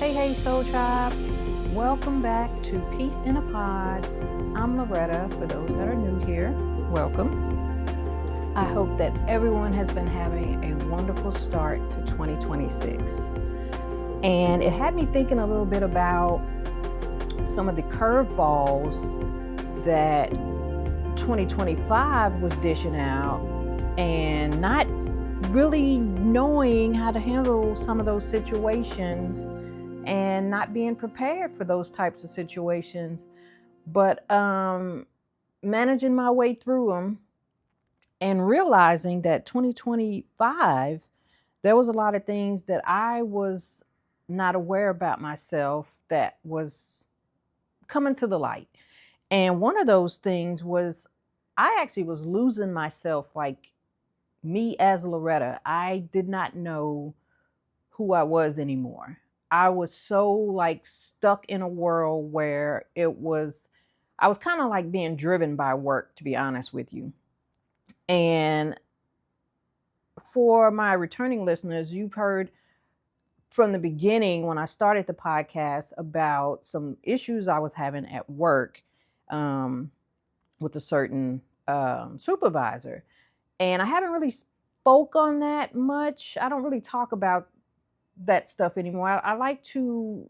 Hey, Soul Tribe. Welcome back to Peace in a Pod. I'm Loretta. For those that are new here, welcome. I hope that everyone has been having a wonderful start to 2026. And it had me thinking a little bit about some of the curveballs that 2025 was dishing out and not really knowing how to handle some of those situations and not being prepared for those types of situations, but managing my way through them and realizing that 2025, there was a lot of things that I was not aware about myself that was coming to the light. And one of those things was I actually was losing myself, like me as Loretta. I did not know who I was anymore. I was so like stuck in a world where I was kind of like being driven by work, to be honest with you. And for my returning listeners, you've heard from the beginning when I started the podcast about some issues I was having at work with a certain supervisor. And I haven't really spoke on that much. I don't really talk about that stuff anymore. I like to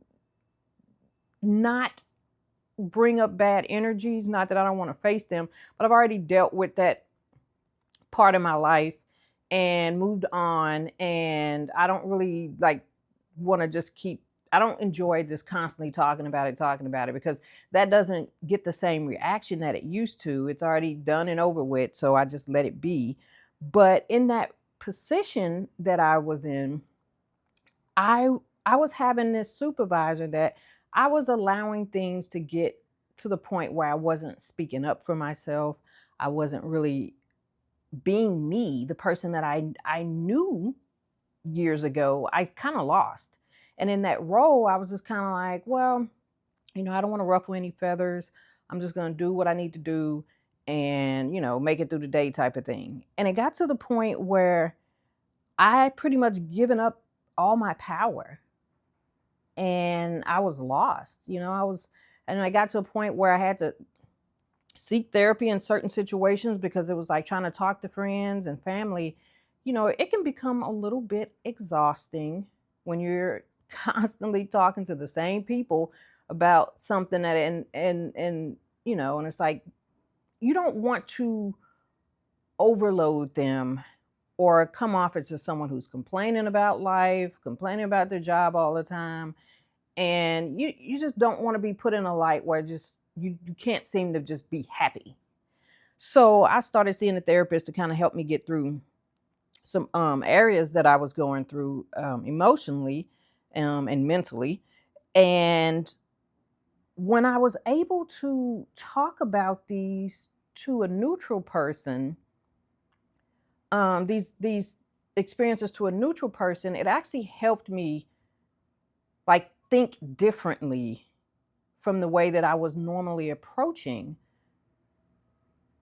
not bring up bad energies, not that I don't want to face them, but I've already dealt with that part of my life and moved on, and I don't really like want to just keep I don't enjoy just constantly talking about it because that doesn't get the same reaction that it used to. It's already done and over with, so I just let it be. But in that position that I was in, I I was having this supervisor that I was allowing things to get to the point where I wasn't speaking up for myself. I wasn't really being me, the person that I knew years ago. I kind of lost. And in that role, I was just kind of like, well, I don't want to ruffle any feathers. I'm just going to do what I need to do and, make it through the day type of thing. And it got to the point where I pretty much given up all my power and I was lost. And I got to a point where I had to seek therapy in certain situations because it was like trying to talk to friends and family. It can become a little bit exhausting when you're constantly talking to the same people about something that and it's like you don't want to overload them or come off as just someone who's complaining about life, complaining about their job all the time. And you just don't want to be put in a light where just you can't seem to just be happy. So I started seeing a therapist to kind of help me get through some areas that I was going through emotionally and mentally. And when I was able to talk about these to a neutral person, these experiences to a neutral person, it actually helped me like think differently from the way that I was normally approaching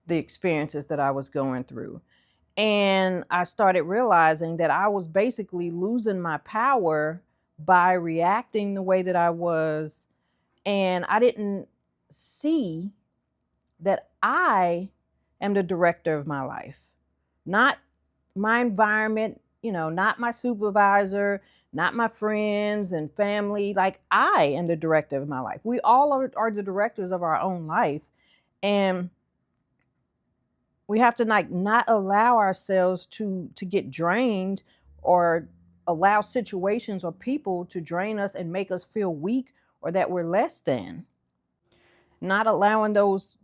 the experiences that I was going through. And I started realizing that I was basically losing my power by reacting the way that I was. And I didn't see that I am the director of my life, not my environment, not my supervisor, not my friends and family. Like I am the director of my life. We all are the directors of our own life. And we have to like not allow ourselves to get drained or allow situations or people to drain us and make us feel weak or that we're less than. Not allowing those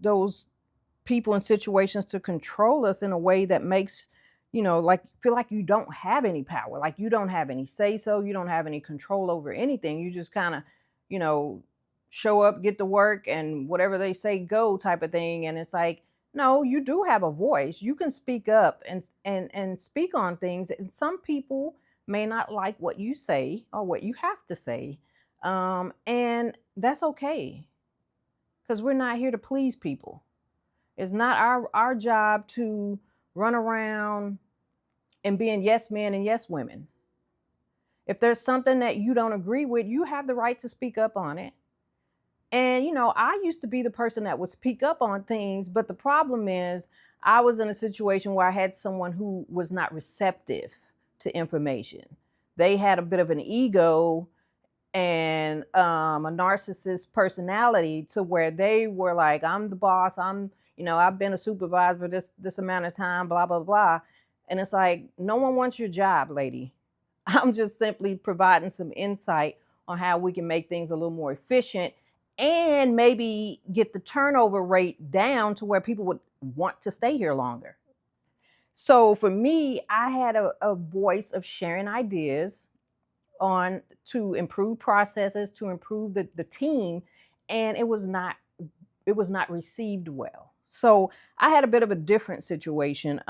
people and situations to control us in a way that makes like feel like you don't have any power, like you don't have any say so, you don't have any control over anything. You just kind of you know show up, get to work, and whatever they say go type of thing. And it's like, no, you do have a voice. You can speak up and speak on things, and some people may not like what you say or what you have to say, and that's okay, because we're not here to please people. It's not our job to run around and being yes men and yes women. If there's something that you don't agree with, you have the right to speak up on it. And, I used to be the person that would speak up on things, but the problem is I was in a situation where I had someone who was not receptive to information. They had a bit of an ego and a narcissist personality to where they were like, I'm the boss. I've been a supervisor for this amount of time, blah, blah, blah. And it's like, no one wants your job, lady. I'm just simply providing some insight on how we can make things a little more efficient and maybe get the turnover rate down to where people would want to stay here longer. So for me, I had a voice of sharing ideas on to improve processes, to improve the team, and it was not received well. So I had a bit of a different situation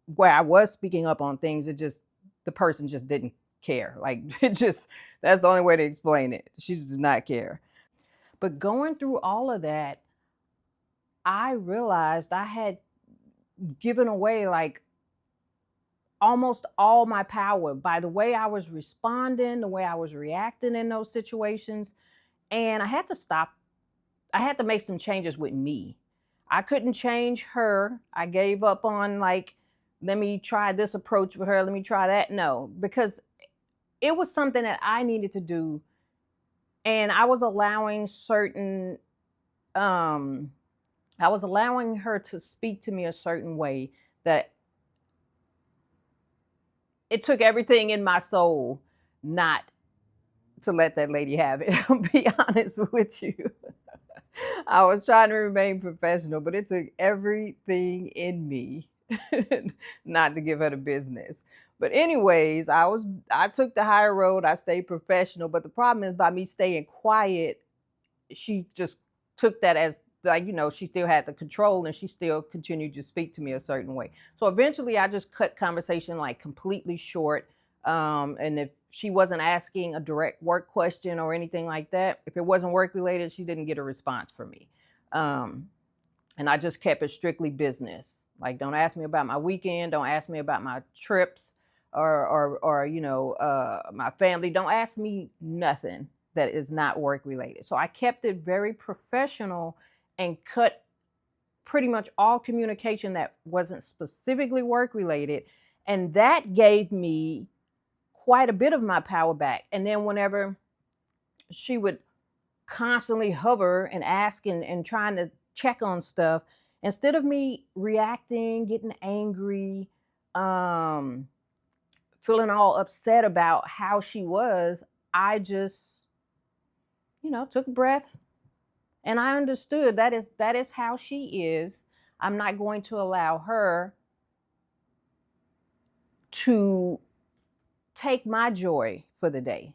where I was speaking up on things. It just the person just didn't care. Like it just that's the only way to explain it. She just did not care. But going through all of that, I realized I had given away like almost all my power by the way I was responding, the way I was reacting in those situations. And I had to stop. I had to make some changes with me. I couldn't change her. I gave up on like, let me try this approach with her. Let me try that. No, because it was something that I needed to do. And um, I was allowing her to speak to me a certain way that it took everything in my soul not to let that lady have it. I'll be honest with you. I was trying to remain professional, but it took everything in me not to give her the business. But anyways, I took the higher road. I stayed professional, but the problem is by me staying quiet, she just took that as like, she still had the control and she still continued to speak to me a certain way. So eventually I just cut conversation like completely short. And if she wasn't asking a direct work question or anything like that, if it wasn't work related, she didn't get a response from me. Um, and I just kept it strictly business. Like, don't ask me about my weekend. Don't ask me about my trips or my family. Don't ask me nothing that is not work related. So I kept it very professional and cut pretty much all communication that wasn't specifically work related. And that gave me quite a bit of my power back. And then whenever she would constantly hover and ask and trying to check on stuff, instead of me reacting, getting angry, um, feeling all upset about how she was, I just, took a breath and I understood that is how she is. I'm not going to allow her to take my joy for the day.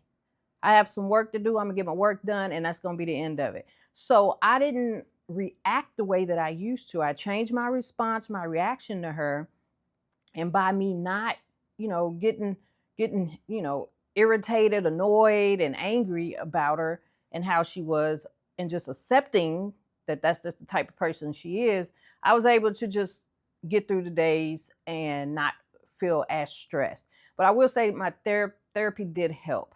I have some work to do. I'm gonna get my work done, and that's gonna be the end of it. So I didn't react the way that I used to. I changed my response, my reaction to her, and by me not, getting, irritated, annoyed, and angry about her and how she was, and just accepting that that's just the type of person she is, I was able to just get through the days and not feel as stressed. But I will say my therapy did help.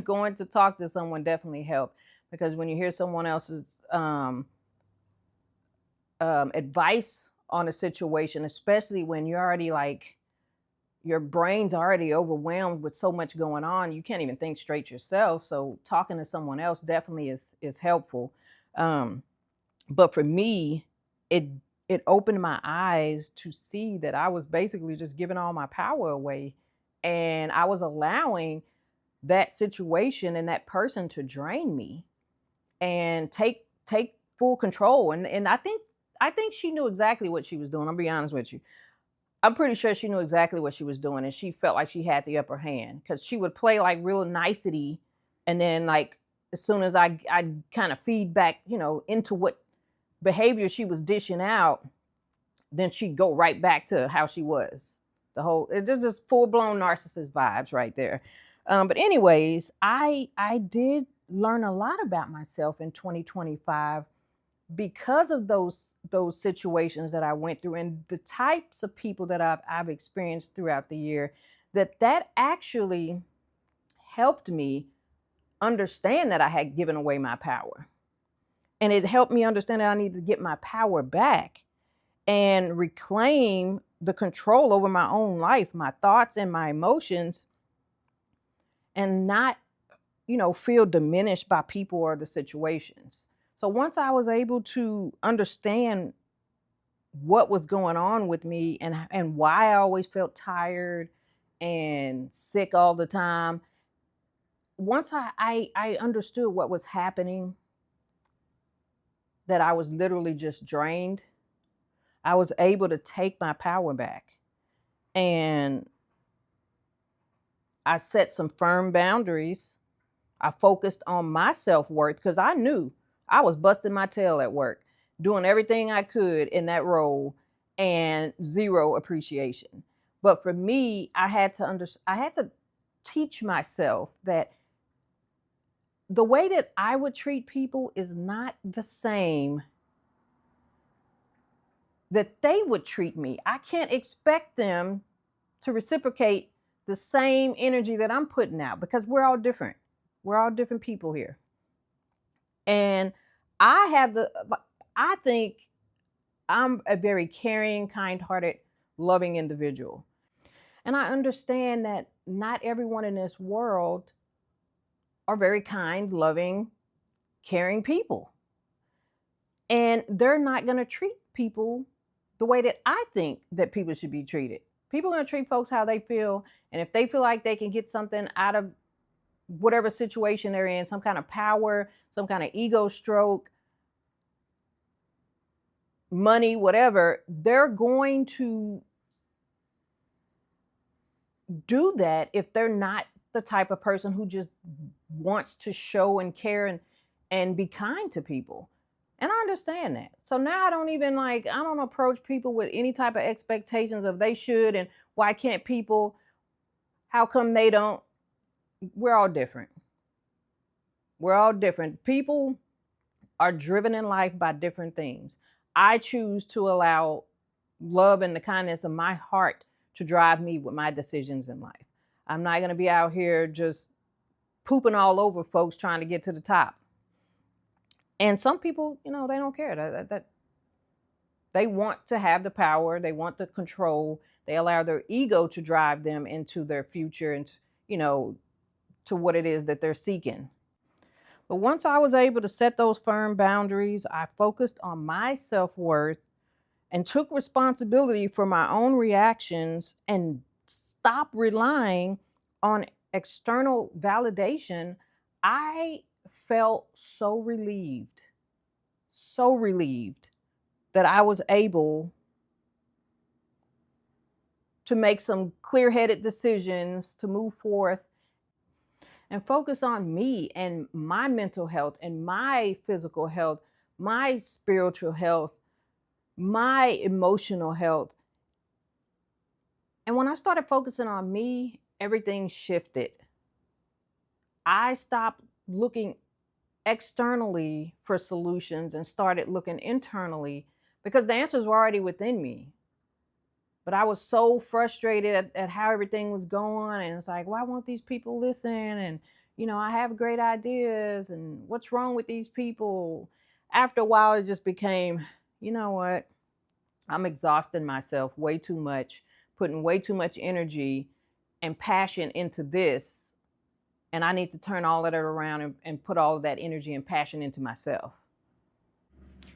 Going to talk to someone definitely helped, because when you hear someone else's advice on a situation, especially when you're already like your brain's already overwhelmed with so much going on, you can't even think straight yourself. So talking to someone else definitely is helpful. Um, but for me, it it opened my eyes to see that I was basically just giving all my power away, and I was allowing that situation and that person to drain me and take full control. And I think she knew exactly what she was doing. I'll be honest with you. I'm pretty sure she knew exactly what she was doing, and she felt like she had the upper hand because she would play like real nicety, and then like as soon as I kind of feed back, into what behavior she was dishing out, then she'd go right back to how she was. There's just full blown narcissist vibes right there. But anyways, I did learn a lot about myself in 2025 because of those situations that I went through and the types of people that I've experienced throughout the year. that actually helped me understand that I had given away my power. And it helped me understand that I need to get my power back and reclaim the control over my own life, my thoughts and my emotions, and not, feel diminished by people or the situations. So once I was able to understand what was going on with me and why I always felt tired and sick all the time, once I understood what was happening, that I was literally just drained, I was able to take my power back. And I set some firm boundaries. I focused on my self-worth because I knew I was busting my tail at work, doing everything I could in that role and zero appreciation. But for me, I had to teach myself that the way that I would treat people is not the same that they would treat me. I can't expect them to reciprocate the same energy that I'm putting out because we're all different. We're all different people here. And I have I think I'm a very caring, kind-hearted, loving individual. And I understand that not everyone in this world are very kind, loving, caring people. And they're not going to treat people the way that I think that people should be treated. People are going to treat folks how they feel. And if they feel like they can get something out of whatever situation they're in, some kind of power, some kind of ego stroke, money, whatever, they're going to do that if they're not the type of person who just wants to show and care and be kind to people. And I understand that. So now I don't approach people with any type of expectations of they should and why can't people, how come they don't? We're all different. We're all different. People are driven in life by different things. I choose to allow love and the kindness of my heart to drive me with my decisions in life. I'm not going to be out here just pooping all over folks trying to get to the top. And some people, they don't care. That they want to have the power, they want the control. They allow their ego to drive them into their future and, to what it is that they're seeking. But once I was able to set those firm boundaries, I focused on my self-worth and took responsibility for my own reactions and stopped relying on external validation. I felt so relieved that I was able to make some clear-headed decisions to move forth and focus on me and my mental health and my physical health, my spiritual health, my emotional health. And when I started focusing on me, everything shifted. I stopped looking externally for solutions and started looking internally because the answers were already within me. But I was so frustrated at how everything was going. And it's like, why won't these people listen? And, I have great ideas. And what's wrong with these people? After a while, it just became, you know what? I'm exhausting myself way too much, putting way too much energy and passion into this. And I need to turn all of that around and put all of that energy and passion into myself.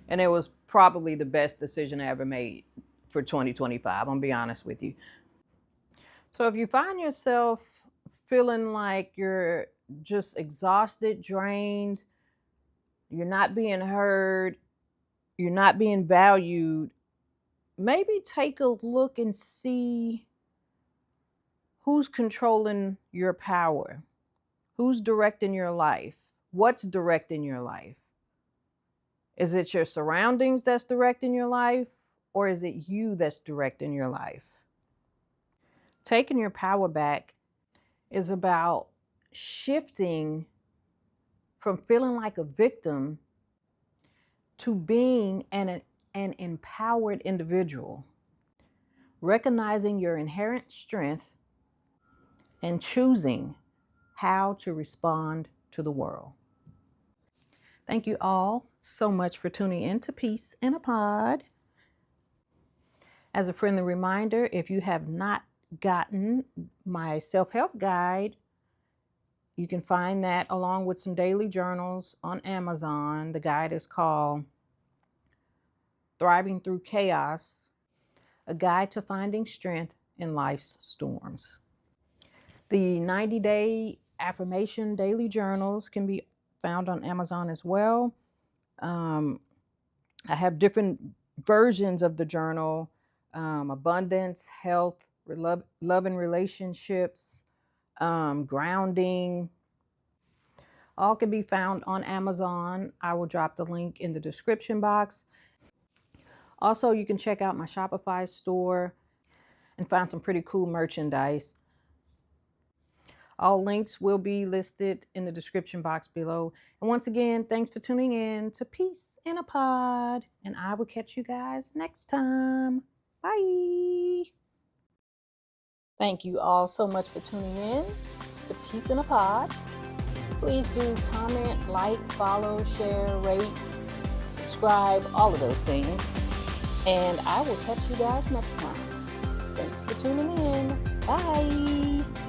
And it was probably the best decision I ever made for 2025. I'm gonna be honest with you. So if you find yourself feeling like you're just exhausted, drained, you're not being heard, you're not being valued, maybe take a look and see who's controlling your power, who's directing your life, what's directing your life. Is it your surroundings that's directing your life, or is it you that's directing your life? Taking your power back is about shifting from feeling like a victim to being an empowered individual, recognizing your inherent strength and choosing how to respond to the world. Thank you all so much for tuning in to Peace in a Pod. As a friendly reminder, if you have not gotten my self-help guide, you can find that along with some daily journals on Amazon. The guide is called Thriving Through Chaos, a guide to finding strength in life's storms. The 90-day affirmation daily journals can be found on Amazon as well. I have different versions of the journal: abundance, health, love and relationships, grounding. All can be found on Amazon. I will drop the link in the description box. Also, you can check out my Shopify store and find some pretty cool merchandise. All links will be listed in the description box below. And once again, thanks for tuning in to Peace in a Pod. And I will catch you guys next time. Bye. Thank you all so much for tuning in to Peace in a Pod. Please do comment, like, follow, share, rate, subscribe, all of those things. And I will catch you guys next time. Thanks for tuning in. Bye.